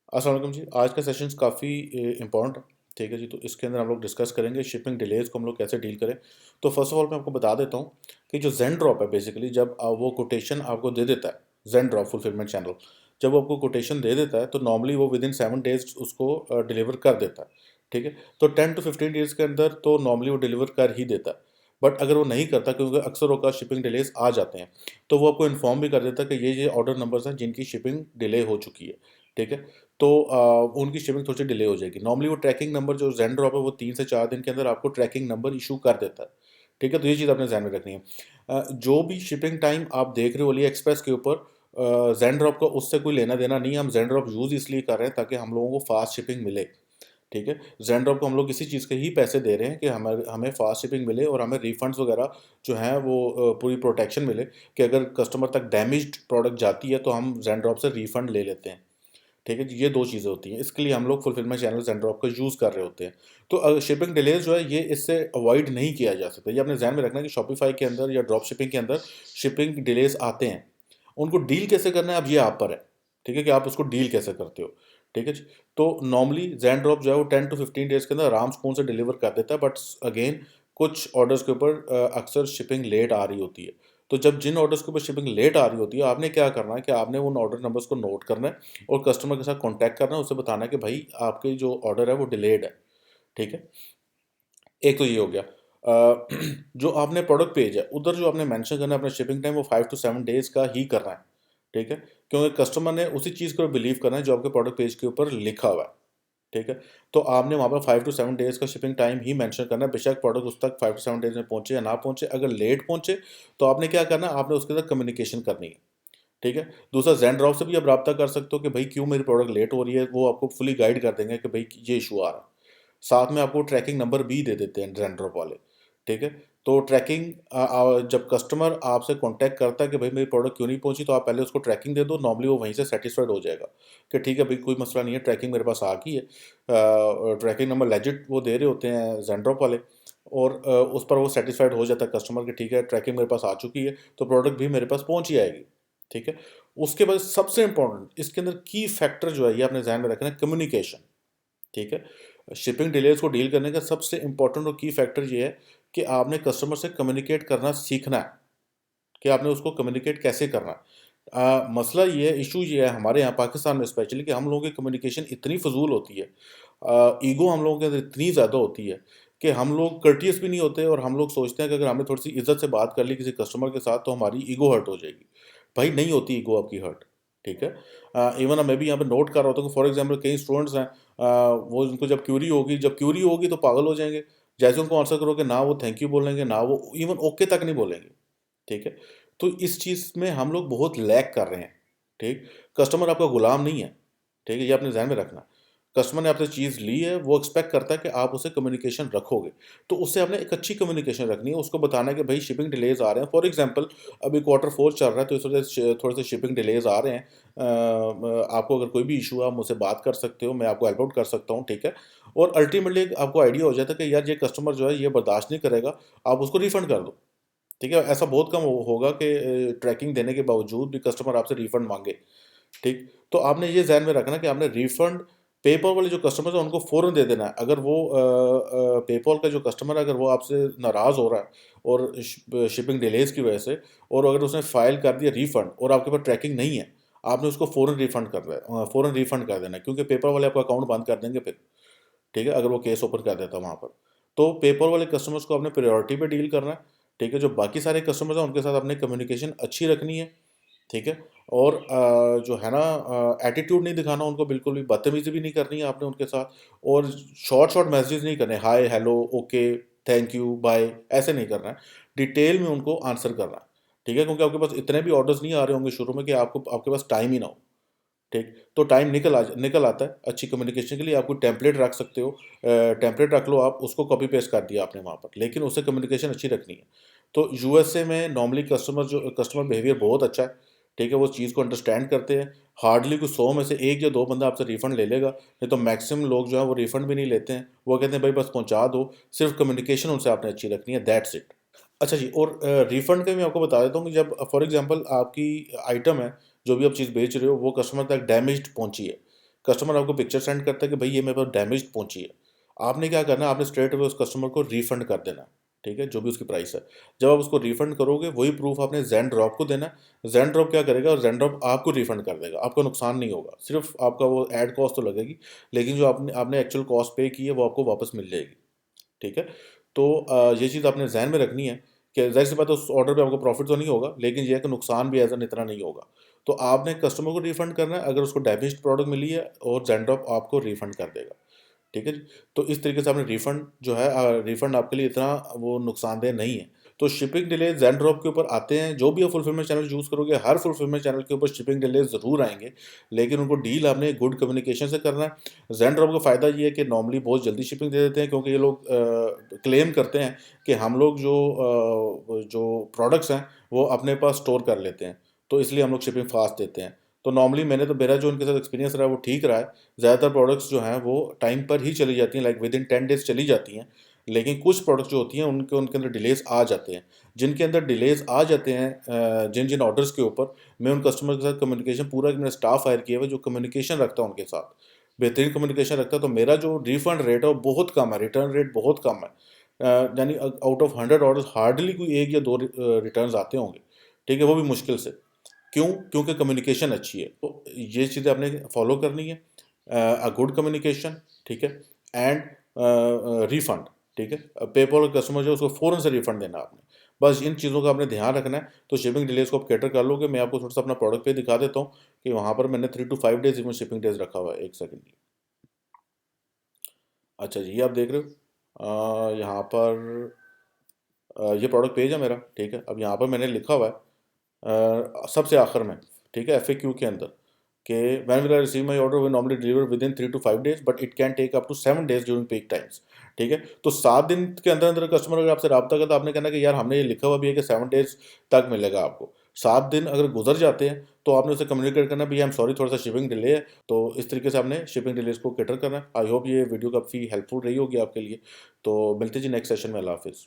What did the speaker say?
अस्सलाम वालेकुम जी। आज का सेशंस काफ़ी इम्पोर्टेंट है, ठीक है जी। तो इसके अंदर हम लोग डिस्कस करेंगे शिपिंग डिलेज़ को हम लोग कैसे डील करें। तो फर्स्ट ऑफ ऑल मैं आपको बता देता हूँ कि जो ज़ेन ड्रॉप है बेसिकली जब वो कोटेशन आपको दे देता है, ज़ेन ड्रॉप फुलफिलमेंट चैनल जब वो आपको कोटेशन दे देता है तो नॉर्मली वो विदिन 7 डेज़ उसको डिलीवर कर देता है, ठीक है। तो 10 टू 15 डेज़ के अंदर तो नॉर्मली वो डिलीवर कर ही देता है। बट अगर वो नहीं करता, क्योंकि अक्सर औक़ात शिपिंग डिलेज़ आ जाते हैं, तो वो आपको इन्फॉर्म भी कर देता है कि ये ऑर्डर नंबर्स हैं जिनकी शिपिंग डिले हो चुकी है, ठीक है। तो उनकी शिपिंग थोड़ी-सी डिले हो जाएगी। नॉर्मली वो ट्रैकिंग नंबर जो ज़ेन ड्रॉप है वो 3 से 4 दिन के अंदर आपको ट्रैकिंग नंबर इश्यू कर देता है, ठीक है? तो ये चीज़ आपने ध्यान में रखनी है। जो भी शिपिंग टाइम आप देख रहे हो अली एक्सप्रेस के ऊपर, ज़ेन ड्रॉप का उससे कोई लेना-देना नहीं है। हम ज़ेन ड्रॉप यूज़ इसलिए कर रहे हैं ताकि हम लोगों को फ़ास्ट शिपिंग मिले, ठीक है? ज़ेन ड्रॉप को हम लोग इसी चीज़ के ही पैसे दे रहे हैं कि हमें हमें फ़ास्ट शिपिंग मिले और हमें रिफंड्स वगैरह जो हैं वो पूरी प्रोटेक्शन मिले कि अगर कस्टमर तक डैमेज्ड प्रोडक्ट जाती है तो हम ज़ेन ड्रॉप से रिफंड ले लेते हैं। ठीक है जी, ये 2 चीज़ें होती हैं। इसके लिए हम लोग फुलफिलमेंट चैनल ज़ेन ड्रॉप का यूज़ कर रहे होते हैं। तो शिपिंग डिलेज़ जो है ये इससे अवॉइड नहीं किया जा सकता। ये अपने ज़हन में रखना है कि शॉपिफ़ाई के अंदर या ड्रॉप शिपिंग के अंदर शिपिंग डिलेज़ आते हैं। उनको डील कैसे करना है अब ये आप पर है, ठीक है, कि आप उसको डील कैसे करते हो, ठीक है जी। तो नॉर्मली ज़ेन ड्रॉप जो है वो 10 टू 15 डेज़ के अंदर आराम सुकून से डिलीवर कर देता है, बट अगेन कुछ ऑर्डर्स के ऊपर अक्सर शिपिंग लेट आ रही होती है। तो जब जिन ऑर्डर्स के ऊपर शिपिंग लेट आ रही होती है, आपने क्या करना है कि आपने उन ऑर्डर नंबर्स को नोट करना है और कस्टमर के साथ कॉन्टैक्ट करना है, उससे बताना है कि भाई आपके जो ऑर्डर है वो डिलेड है, ठीक है? एक तो ये हो गया। जो आपने प्रोडक्ट पेज है, उधर जो आपने मेंशन करना है अपना शिपिंग टाइम वो 5 टू 7 डेज़ का ही करना है, ठीक है? क्योंकि कस्टमर ने उसी चीज़ को बिलीव करना है जो आपके प्रोडक्ट पेज के ऊपर लिखा हुआ है, ठीक है? तो आपने वहाँ पर 5 टू 7 डेज़ का शिपिंग टाइम ही मेंशन करना है, बेशक प्रोडक्ट उस तक 5 टू 7 डेज़ में पहुँचे या ना पहुँचे। अगर लेट पहुँचे, तो आपने क्या करना है, आपने उसके साथ कम्युनिकेशन करनी है, ठीक है? दूसरा ज़ेन ड्रॉप से भी आप राब्ता कर सकते हो कि भई क्यों मेरी प्रोडक्ट लेट हो रही है, वो आपको फुली गाइड कर देंगे कि भई ये इश्यू आ रहा है। साथ में आपको ट्रैकिंग नंबर भी दे देते हैं ज़ेन ड्रॉप वाले, ठीक है? तो ट्रैकिंग जब कस्टमर आपसे कॉन्टैक्ट करता है कि भई मेरी प्रोडक्ट क्यों नहीं पहुँची, तो आप पहले उसको ट्रैकिंग दे दो, नॉर्मली वो वहीं से सैटिस्फाइड हो जाएगा कि ठीक है भई कोई मसला नहीं है, ट्रैकिंग मेरे पास आ गई है। ट्रैकिंग नंबर लेजिट वो दे रहे होते हैं ज़ेन ड्रॉप वाले, और उस पर वो सैटिस्फाइड हो जाता है कस्टमर कि ठीक है ट्रैकिंग मेरे पास आ चुकी है, तो प्रोडक्ट भी मेरे पास पहुँच ही आएगी, ठीक है? उसके बाद सबसे इम्पोर्टेंट इसके अंदर की फैक्टर जो है ये आपने ज़हन में रखना है, कम्युनिकेशन, ठीक है? शिपिंग डिलेज़ को डील करने का सबसे इम्पोर्टेंट और की फैक्टर ये है कि आपने कस्टमर से कम्युनिकेट करना सीखना है, कि आपने उसको कम्युनिकेट कैसे करना है। मसला ये है, इश्यू ये है हमारे यहाँ पाकिस्तान में स्पेशली कि हम लोगों की कम्युनिकेशन इतनी फ़िज़ूल होती है, ईगो हम लोगों के अंदर इतनी ज़्यादा होती है कि हम लोग कर्टियस भी नहीं होते और हम लोग सोचते हैं कि अगर हमने थोड़ी-सी इज़्ज़त से बात कर ली किसी कस्टमर के साथ तो हमारी ईगो हर्ट हो जाएगी। भाई नहीं होती ईगो आपकी हर्ट, ठीक है? इवन मैं भी यहाँ पे नोट कर रहा होता हूँ कि फॉर एग्ज़ाम्पल कई स्टूडेंट्स हैं, वो उनको जब क्यूरी होगी तो पागल हो जाएँगे। जैसे उनको आंसर करोगे ना वो थैंक यू बोलेंगे, ना वो इवन ओके तक नहीं बोलेंगे, ठीक है? तो इस चीज़ में हम लोग बहुत लैग कर रहे हैं, ठीक? कस्टमर आपका गुलाम नहीं है, ठीक है? ये अपने ज़हन में रखना। कस्टमर ने आपसे चीज़ ली है, वो एक्सपेक्ट करता है कि आप उससे कम्युनिकेशन रखोगे। तो उससे आपने एक अच्छी कम्युनिकेशन रखनी है, उसको बताना है कि भई शिपिंग डिलेज़ आ रहे हैं। फॉर एग्ज़ाम्पल अभी क्वार्टर 4 चल रहा है तो इस वजह से थोड़े से शिपिंग डिलेज़ आ रहे हैं। आपको अगर कोई भी इश्यू है आप मुझसे बात कर सकते हो, मैं आपको हेल्प आउट कर सकता हूँ, ठीक है? और अल्टीमेटली आपको आइडिया हो जाता है कि यार ये कस्टमर जो है ये बर्दाश्त नहीं करेगा, आप उसको रिफंड कर दो। ठीक है? ऐसा बहुत कम होगा कि ट्रैकिंग देने के बावजूद भी कस्टमर आपसे रिफंड माँगे, ठीक? तो आपने ये ज़हन में रखना कि आपने रिफंड पेपॉल वाले जो कस्टमर्स हैं उनको फ़ौरन दे देना है। अगर वो पेपॉल का जो कस्टमर है अगर वो आपसे नाराज़ हो रहा है और शिपिंग डिलेज़ की वजह से, और अगर उसने फ़ाइल कर दिया रिफंड और आपके पास ट्रैकिंग नहीं है, आपने उसको फ़ौरन रिफंड कर देना है, क्योंकि पेपॉल वाले आपका अकाउंट बंद कर देंगे फिर, ठीक है? अगर वो केस ओपन कर देता है वहाँ पर। तो पेपॉल वाले कस्टमर्स को आपने प्रायोरिटी पे डील करना है, ठीक है? जो बाकी सारे कस्टमर्स हैं उनके साथ आपने कम्युनिकेशन अच्छी रखनी है, ठीक है? और जो है ना एटीट्यूड नहीं दिखाना उनको, बिल्कुल भी बदतमीज़ी भी नहीं करनी है आपने उनके साथ, और शॉर्ट मैसेजेस नहीं करने, hi, hello, okay, thank you, bye, ऐसे नहीं करना है। डिटेल में उनको आंसर करना है, ठीक है? क्योंकि आपके पास इतने भी ऑर्डर्स नहीं आ रहे होंगे शुरू में कि आपको आपके पास टाइम ही ना हो, ठीक? तो टाइम निकल आता है अच्छी कम्युनिकेशन के लिए। आप कोई टेम्पलेट रख सकते हो, टेम्पलेट रख लो आप, उसको कॉपी पेस्ट कर दिया आपने वहाँ पर, लेकिन उससे कम्युनिकेशन अच्छी रखनी है। तो यूएसए में नॉर्मली कस्टमर बिहेवियर बहुत अच्छा है, ठीक है? वो चीज़ को अंडरस्टैंड करते हैं। हार्डली कोई 100 में से 1 या 2 बंदा आपसे रिफंड ले लेगा, नहीं तो मैक्सिमम लोग जो है वो रिफंड भी नहीं लेते हैं। वो कहते हैं भाई बस पहुँचा दो, सिर्फ़ कम्युनिकेशन उनसे आपने अच्छी रखनी है, दैट्स इट। अच्छा जी, और रिफंड का मैं आपको बता देता हूँ कि जब फॉर एग्ज़ाम्पल आपकी आइटम है, जो भी आप चीज़ बेच रहे हो, वो कस्टमर तक डैमेज्ड पहुँची है। कस्टमर आपको पिक्चर सेंड करता है कि भाई ये मेरे पास डैमेज पहुंची है, आपने क्या करना है, आपने स्ट्रेट अवे उस कस्टमर को रिफंड कर देना, ठीक है, जो भी उसकी प्राइस है। जब आप उसको रिफंड करोगे वही प्रूफ आपने जैन ड्रॉप को देना है। जैन ड्रॉप क्या करेगा, और जैन ड्रॉप आपको रिफंड कर देगा, आपका नुकसान नहीं होगा, सिर्फ आपका वो ऐड कॉस्ट तो लगेगी, लेकिन जो आपने आपने एक्चुअल कॉस्ट पे की है वो आपको वापस मिल जाएगी, ठीक है। तो ये चीज़ आपने ज़हन में रखनी है कि ज़ाहिर सी बात है उस ऑर्डर पे आपको प्रॉफिट तो नहीं होगा, लेकिन ये है कि नुकसान भी एज़ एन इतना नहीं होगा। तो आपने कस्टमर को रिफंड करना है अगर उसको डैमेज्ड प्रोडक्ट मिली है, और ज़ेनड्रॉप आपको रिफंड कर देगा, ठीक है जी। तो इस तरीके से आपने रिफंड जो है, रिफंड आपके लिए इतना वो नुकसानदेह नहीं है। तो शिपिंग डिले ज़ेन ड्रॉप के ऊपर आते हैं, जो भी आप फुलफिलमेंट चैनल यूज़ करोगे, हर फुलफिलमेंट चैनल के ऊपर शिपिंग डिले ज़रूर आएंगे, लेकिन उनको डील आपने गुड कम्युनिकेशन से करना है। ज़ेन ड्रॉप का फ़ायदा ये है कि नॉर्मली बहुत जल्दी शिपिंग दे देते हैं, क्योंकि ये लोग क्लेम करते हैं कि हम लोग जो प्रोडक्ट्स हैं वो अपने पास स्टोर कर लेते हैं, तो इसलिए हम लोग शिपिंग फास्ट देते हैं। तो नॉर्मली मेरा जो उनके साथ एक्सपीरियंस रहा है वो ठीक रहा है। ज़्यादातर प्रोडक्ट्स जो हैं वो टाइम पर ही चली जाती हैं, लाइक विद इन 10 डेज़ चली जाती हैं, लेकिन कुछ प्रोडक्ट्स जो होती हैं उनके अंदर डिलेज़ आ जाते हैं। जिनके अंदर डिलेज़ आ जाते हैं, जिन जिन ऑर्डर्स के ऊपर, मैं उन कस्टमर के साथ कम्युनिकेशन पूरा, मेरा स्टाफ हायर किया हुआ है जो कम्युनिकेशन रखता है उनके साथ, बेहतरीन कम्युनिकेशन रखता है, तो मेरा जो रिफ़ंड रेट है वो बहुत कम है, रिटर्न रेट बहुत कम है। यानी आउट ऑफ 100 ऑर्डर्स हार्डली कोई 1 या 2 रिटर्न्स आते होंगे, ठीक है, वो भी मुश्किल से। क्यों? क्योंकि कम्युनिकेशन अच्छी है। तो ये चीज़ें आपने फॉलो करनी है, गुड कम्युनिकेशन, ठीक है, एंड रिफंड, ठीक है। पेपॉल कस्टमर जो है उसको फ़ौरन से रिफंड देना आपने। बस इन चीज़ों का आपने ध्यान रखना है, तो शिपिंग डिलेज़ को आप कैटर कर लोगे। मैं आपको थोड़ा-सा अपना प्रोडक्ट पे दिखा देता हूँ कि वहाँ पर मैंने 3 to 5 days even shipping days रखा हुआ है। 1 सेकंड। अच्छा जी, ये आप देख रहे हो, यहाँ पर ये प्रोडक्ट पेज है मेरा, ठीक है। अब यहाँ पर मैंने लिखा हुआ है सबसे आखिर में, ठीक है, एफएक्यू के अंदर, कि when will I receive my order, we normally deliver within 3 to 5 days, but it can take up to 7 days during peak times, ठीक है। तो 7 दिन के अंदर अंदर कस्टमर अगर आपसे रब्ता करता, आपने कहना कि यार हमने ये लिखा हुआ भी है कि 7 डेज तक मिलेगा आपको। 7 दिन अगर गुजर जाते हैं तो आपने उसे कम्युनिकेट करना भी, आई एम सॉरी थोड़ा सा शिपिंग डिले है। तो इस तरीके से आपने शिपिंग डिलेज को कैटर करना है। आई होप ये वीडियो काफ़ी हेल्पफुल रही होगी आपके लिए। तो मिलते जी नेक्स्ट सेशन में। अल्लाह हाफिज़।